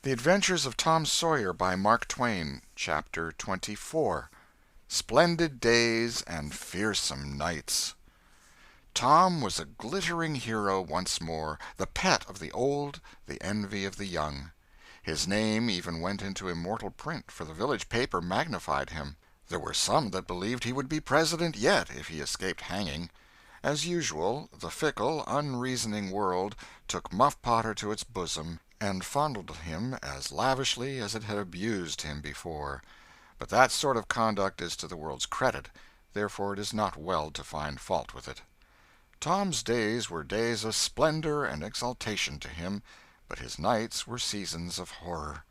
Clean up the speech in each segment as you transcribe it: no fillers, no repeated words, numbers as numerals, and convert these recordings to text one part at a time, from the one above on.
The Adventures of Tom Sawyer by Mark Twain. Chapter 24. Splendid Days and Fearsome Nights. Tom was a glittering hero once more, the pet of the old, the envy of the young. His name even went into immortal print, for the village paper magnified him. There were some that believed he would be president yet if he escaped hanging. As usual, the fickle, unreasoning world took Muff Potter to its bosom and fondled him as lavishly as it had abused him before. But that sort of conduct is to the world's credit, therefore it is not well to find fault with it. Tom's days were days of splendor and exaltation to him, but his nights were seasons of horror.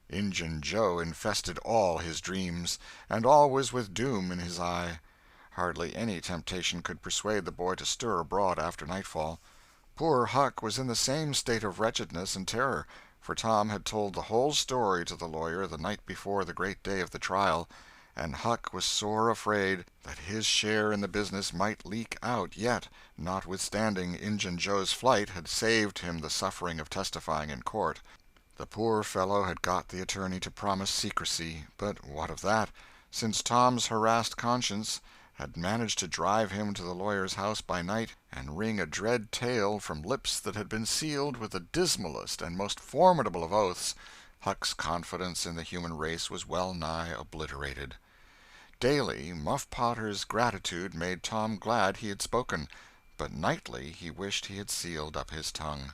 Injun Joe infested all his dreams, and always with doom in his eye. Hardly any temptation could persuade the boy to stir abroad after nightfall. Poor Huck was in the same state of wretchedness and terror, for Tom had told the whole story to the lawyer the night before the great day of the trial, and Huck was sore afraid that his share in the business might leak out yet, notwithstanding Injun Joe's flight had saved him the suffering of testifying in court. The poor fellow had got the attorney to promise secrecy, but what of that, since Tom's harassed conscience had managed to drive him to the lawyer's house by night and wring a dread tale from lips that had been sealed with the dismalest and most formidable of oaths. Huck's confidence in the human race was well nigh obliterated. Daily, Muff Potter's gratitude made Tom glad he had spoken, but nightly he wished he had sealed up his tongue.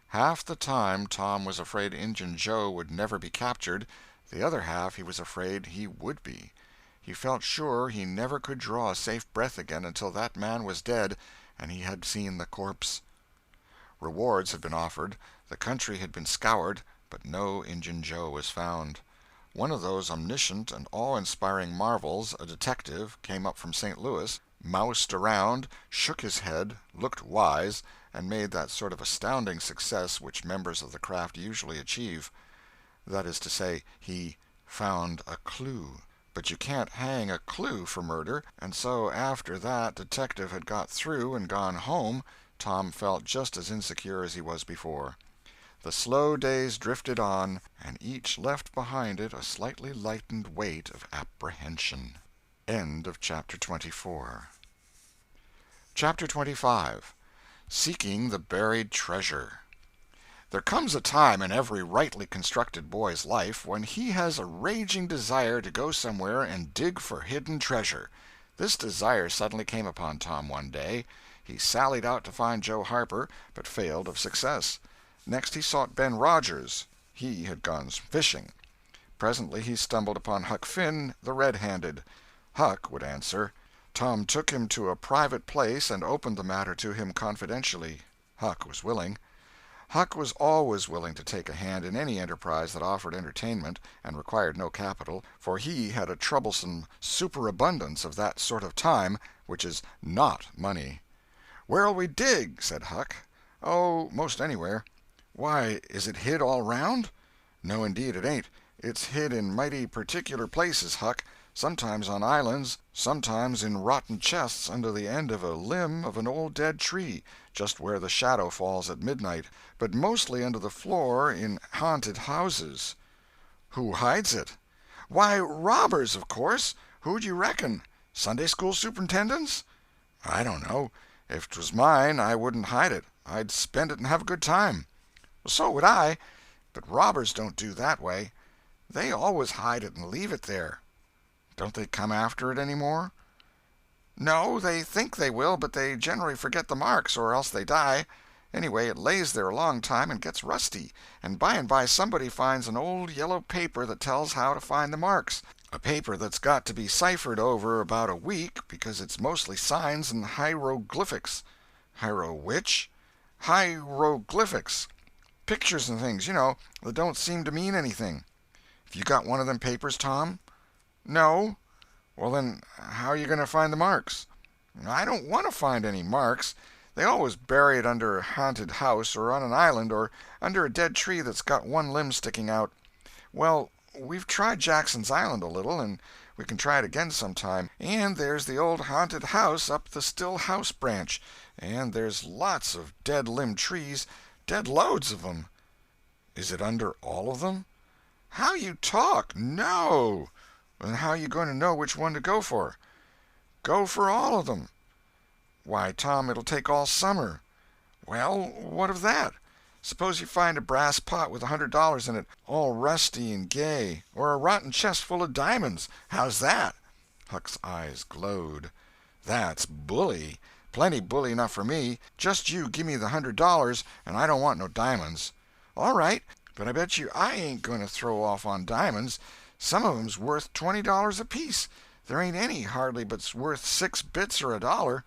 Half the time Tom was afraid Injun Joe would never be captured, the other half he was afraid he would be. He felt sure he never could draw a safe breath again until that man was dead and he had seen the corpse. Rewards had been offered, the country had been scoured, but no Injun Joe was found. One of those omniscient and awe-inspiring marvels, a detective, came up from St. Louis, moused around, shook his head, looked wise, and made that sort of astounding success which members of the craft usually achieve. That is to say, he found a clue. But you can't hang a clue for murder, and so after that detective had got through and gone home, Tom felt just as insecure as he was before. The slow days drifted on, and each left behind it a slightly lightened weight of apprehension. End of Chapter 24. Chapter 25. Seeking the Buried Treasure. There comes a time in every rightly constructed boy's life when he has a raging desire to go somewhere and dig for hidden treasure. This desire suddenly came upon Tom one day. He sallied out to find Joe Harper, but failed of success. Next he sought Ben Rogers. He had gone fishing. Presently he stumbled upon Huck Finn, the red-handed. Huck would answer. Tom took him to a private place and opened the matter to him confidentially. Huck was willing. Huck was always willing to take a hand in any enterprise that offered entertainment and required no capital, for he had a troublesome superabundance of that sort of time which is not money. "Where'll we dig?" said Huck. "Oh, most anywhere." "Why, is it hid all round?" "No, indeed it ain't. It's hid in mighty particular places, Huck. Sometimes on islands, sometimes in rotten chests under the end of a limb of an old dead tree, just where the shadow falls at midnight, but mostly under the floor in haunted houses." "Who hides it?" "Why, robbers, of course. Who'd you reckon? Sunday-school superintendents?" "I don't know. If 'twas mine, I wouldn't hide it. I'd spend it and have a good time." "So would I. But robbers don't do that way. They always hide it and leave it there." "Don't they come after it any more?" "No, they think they will, but they generally forget the marks, or else they die. Anyway, it lays there a long time and gets rusty, and by somebody finds an old yellow paper that tells how to find the marks. A paper that's got to be ciphered over about a week, because it's mostly signs and hieroglyphics." "Hiero which?" "Hieroglyphics. Pictures and things, you know, that don't seem to mean anything." "Have you got one of them papers, Tom?" "No." "Well, then, how are you going to find the marks?" "I don't want to find any marks. They always bury it under a haunted house, or on an island, or under a dead tree that's got one limb sticking out. Well, we've tried Jackson's Island a little, and we can try it again sometime. And there's the old haunted house up the Still House branch, and there's lots of dead limb trees, dead loads of 'em." Is it under all of them? How you talk! No! Then how are you going to know which one to go for? Go for all of them. Why, Tom, it'll take all summer. Well, what of that? Suppose you find a brass pot with $100 in it, all rusty and gay, or a rotten chest full of diamonds. How's that? Huck's eyes glowed. That's bully. Plenty bully enough for me. Just you give me the $100, and I don't want no diamonds. All right, but I bet you I ain't going to throw off on diamonds. Some of 'em's worth $20 apiece. There ain't any hardly but's worth 6 bits or $1.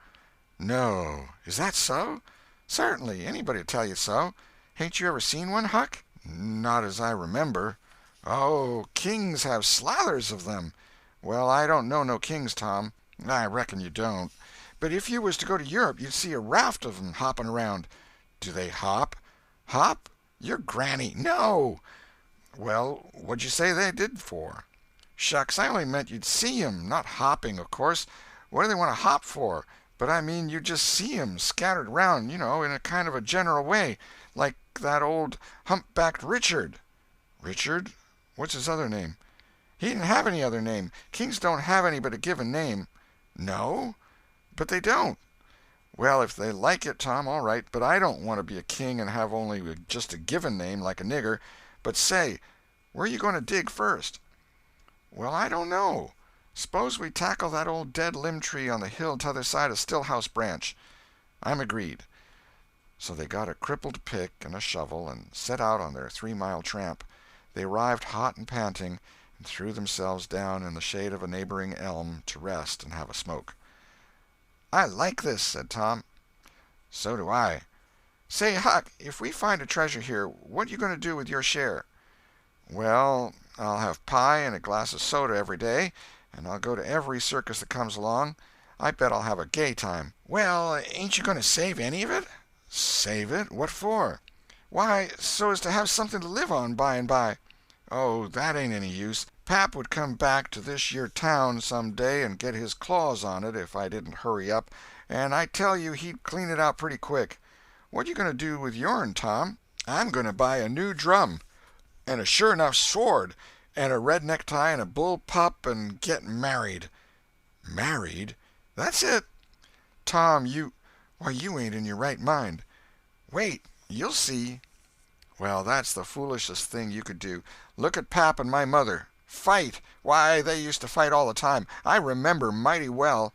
No. Is that so? Certainly. Anybody'd tell you so. Hain't you ever seen one, Huck? Not as I remember. Oh, kings have slathers of them. Well, I don't know no kings, Tom. I reckon you don't. But if you was to go to Europe, you'd see a raft of 'em hopping around. Do they hop? Hop? Your granny. No! Well, what'd you say they did for? Shucks, I only meant you'd see 'em, not hopping, of course. What do they want to hop for? But I mean you'd just see 'em scattered around, in a kind of a general way, like that old humpbacked Richard. Richard? What's his other name? He didn't have any other name. Kings don't have any but a given name. No? But they don't. Well, if they like it, Tom, all right, but I don't want to be a king and have only just a given name like a nigger. But say, where are you going to dig first? Well, I don't know. Suppose we tackle that old dead limb tree on the hill t'other side of Stillhouse Branch. I'm agreed. So they got a crippled pick and a shovel and set out on their 3-mile tramp. They arrived hot and panting, and threw themselves down in the shade of a neighboring elm to rest and have a smoke. I like this, said Tom. So do I. Say, Huck, if we find a treasure here, what you going to do with your share? Well, I'll have pie and a glass of soda every day, and I'll go to every circus that comes along. I bet I'll have a gay time. Well, ain't you going to save any of it? Save it? What for? Why, so as to have something to live on by and by. Oh, that ain't any use. Pap would come back to this yer town some day and get his claws on it if I didn't hurry up, and I tell you he'd clean it out pretty quick. What you going to do with yourn, Tom? I'm going to buy a new drum, and a sure enough sword, and a red necktie and a bull pup, and get married. Married? That's it. Tom, why, you ain't in your right mind. Wait, you'll see. Well, that's the foolishest thing you could do. Look at Pap and my mother. Fight! Why, they used to fight all the time. I remember mighty well.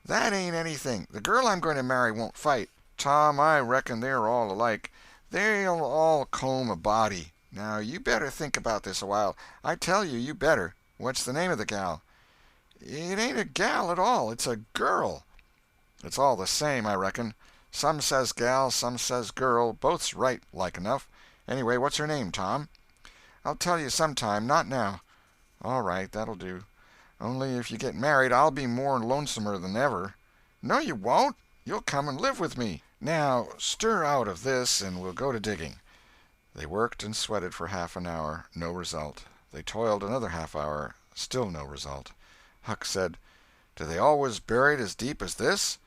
That ain't anything. The girl I'm going to marry won't fight. Tom, I reckon they're all alike. They'll all comb a body. Now, you better think about this a while. I tell you, you better. What's the name of the gal? It ain't a gal at all. It's a girl. It's all the same, I reckon. Some says gal, some says girl. Both's right, like enough. Anyway, what's her name, Tom? I'll tell you sometime, not now. All right, that'll do. Only if you get married, I'll be more lonesomer than ever. No, you won't. You'll come and live with me. Now, stir out of this, and we'll go to digging. They worked and sweated for half an hour. No result. They toiled another half hour. Still no result. Huck said, Do they always bury it as deep as this?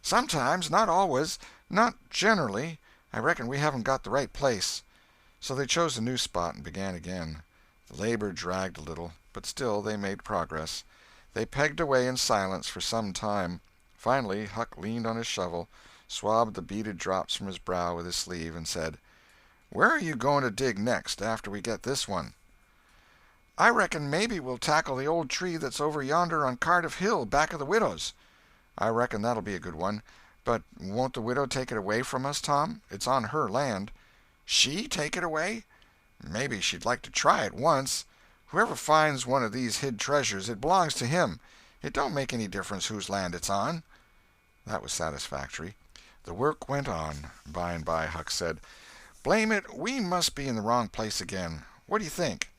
Sometimes, not always. Not generally. I reckon we haven't got the right place. So they chose a new spot and began again. The labor dragged a little, but still they made progress. They pegged away in silence for some time. Finally, Huck leaned on his shovel, swabbed the beaded drops from his brow with his sleeve, and said, Where are you going to dig next, after we get this one? I reckon maybe we'll tackle the old tree that's over yonder on Cardiff Hill, back of the widow's. I reckon that'll be a good one. But won't the widow take it away from us, Tom? It's on her land. She take it away? Maybe she'd like to try it once. Whoever finds one of these hid treasures, it belongs to him. It don't make any difference whose land it's on. That was satisfactory. The work went on. By and by Huck said, Blame it, we must be in the wrong place again. What do you think?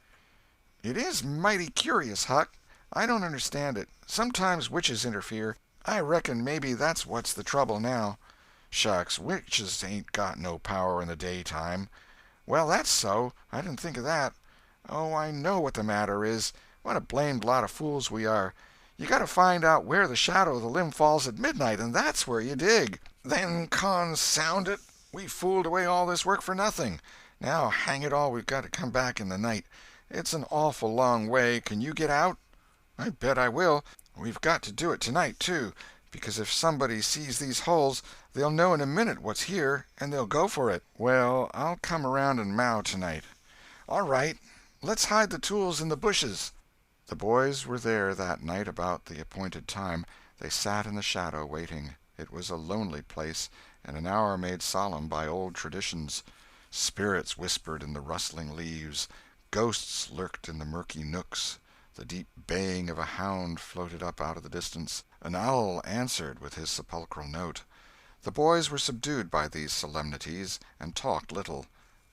It is mighty curious, Huck. I don't understand it. Sometimes witches interfere. I reckon maybe that's what's the trouble now. Shucks, witches ain't got no power in the daytime. Well, that's so. I didn't think of that. Oh, I know what the matter is. What a blamed lot of fools we are. You got to find out where the shadow of the limb falls at midnight, and that's where you dig. Then, consound it, we fooled away all this work for nothing. Now, hang it all, we've got to come back in the night. It's an awful long way. Can you get out?" "I bet I will. We've got to do it tonight, too, because if somebody sees these holes they'll know in a minute what's here, and they'll go for it." "Well, I'll come around and mow tonight." "All right. Let's hide the tools in the bushes." The boys were there that night about the appointed time. They sat in the shadow, waiting. It was a lonely place, and an hour made solemn by old traditions. Spirits whispered in the rustling leaves, ghosts lurked in the murky nooks, the deep baying of a hound floated up out of the distance, an owl answered with his sepulchral note. The boys were subdued by these solemnities, and talked little.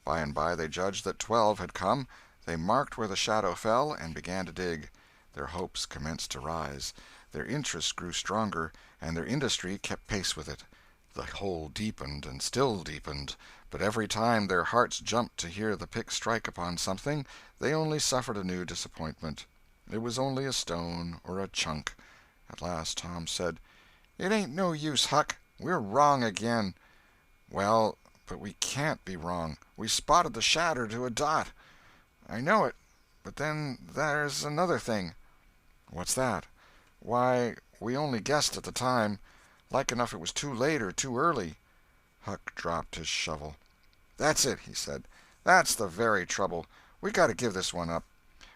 By and by they judged that 12 had come. They marked where the shadow fell, and began to dig. Their hopes commenced to rise. Their interest grew stronger, and their industry kept pace with it. The hole deepened and still deepened, but every time their hearts jumped to hear the pick strike upon something, they only suffered a new disappointment. It was only a stone or a chunk. At last Tom said, "It ain't no use, Huck. We're wrong again." "Well, but we can't be wrong. We spotted the shadow to a dot." "I know it, but then there's another thing." "What's that?" "Why, we only guessed at the time. Like enough it was too late or too early." Huck dropped his shovel. "That's it," he said. "That's the very trouble. We got to give this one up.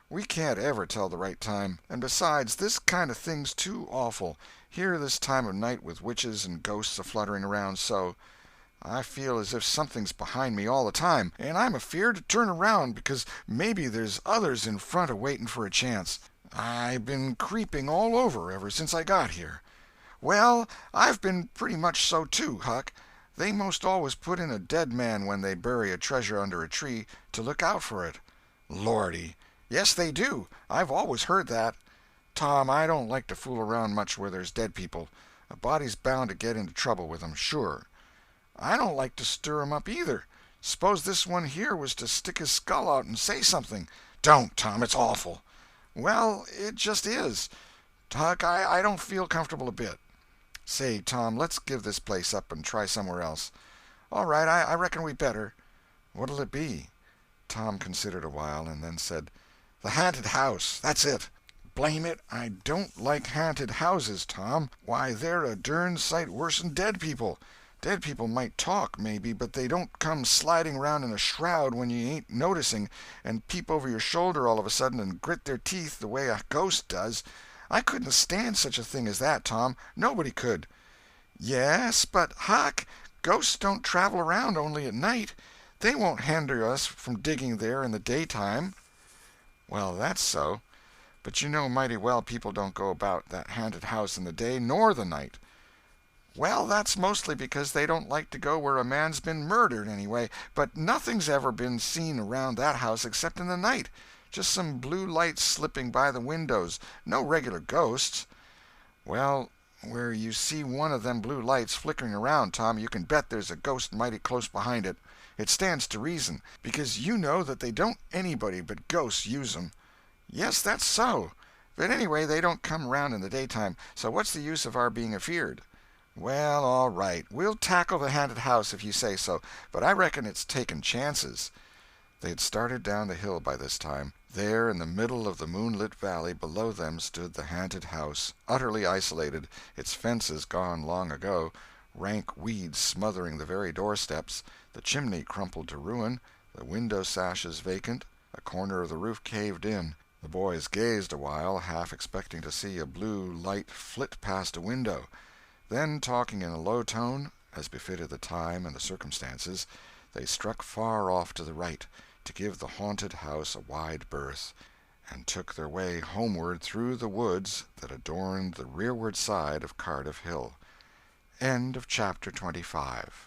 We can't ever tell the right time. And besides, this kind of thing's too awful, here this time of night with witches and ghosts a-fluttering around so. I feel as if something's behind me all the time, and I'm afeard to turn around because maybe there's others in front a-waiting for a chance. I've been creeping all over ever since I got here." "Well, I've been pretty much so too, Huck. They most always put in a dead man when they bury a treasure under a tree, to look out for it." "Lordy!" "Yes, they do. I've always heard that." "Tom, I don't like to fool around much where there's dead people. A body's bound to get into trouble with 'em, sure." "I don't like to stir 'em up, either. Suppose this one here was to stick his skull out and say something." "Don't, Tom, it's awful." "Well, it just is. Huck, I don't feel comfortable a bit." "Say, Tom, let's give this place up and try somewhere else." "All right, I reckon we better." "What'll it be?" Tom considered a while, and then said, "The haunted house. That's it." "Blame it, I don't like haunted houses, Tom. Why, they're a dern sight worse'n dead people. Dead people might talk, maybe, but they don't come sliding around in a shroud when you ain't noticing, and peep over your shoulder all of a sudden and grit their teeth the way a ghost does. I couldn't stand such a thing as that, Tom. Nobody could." "Yes, but, Huck, ghosts don't travel around only at night. They won't hinder us from digging there in the daytime." "Well, that's so. But you know mighty well people don't go about that haunted house in the day nor the night." "Well, that's mostly because they don't like to go where a man's been murdered, anyway. But nothing's ever been seen around that house except in the night. Just some blue lights slipping by the windows. No regular ghosts." "Well, where you see one of them blue lights flickering around, Tom, you can bet there's a ghost mighty close behind it. It stands to reason, because you know that they don't anybody but ghosts use 'em." "Yes, that's so. But anyway, they don't come around in the daytime, so what's the use of our being afeard?" "Well, all right. We'll tackle the haunted house if you say so, but I reckon it's taking chances." They had started down the hill by this time. There, in the middle of the moonlit valley below them, stood the haunted house, utterly isolated, its fences gone long ago, rank weeds smothering the very doorsteps, the chimney crumpled to ruin, the window sashes vacant, a corner of the roof caved in. The boys gazed a while, half expecting to see a blue light flit past a window. Then, talking in a low tone, as befitted the time and the circumstances, they struck far off to the right, to give the haunted house a wide berth, and took their way homeward through the woods that adorned the rearward side of Cardiff Hill. End of chapter 25.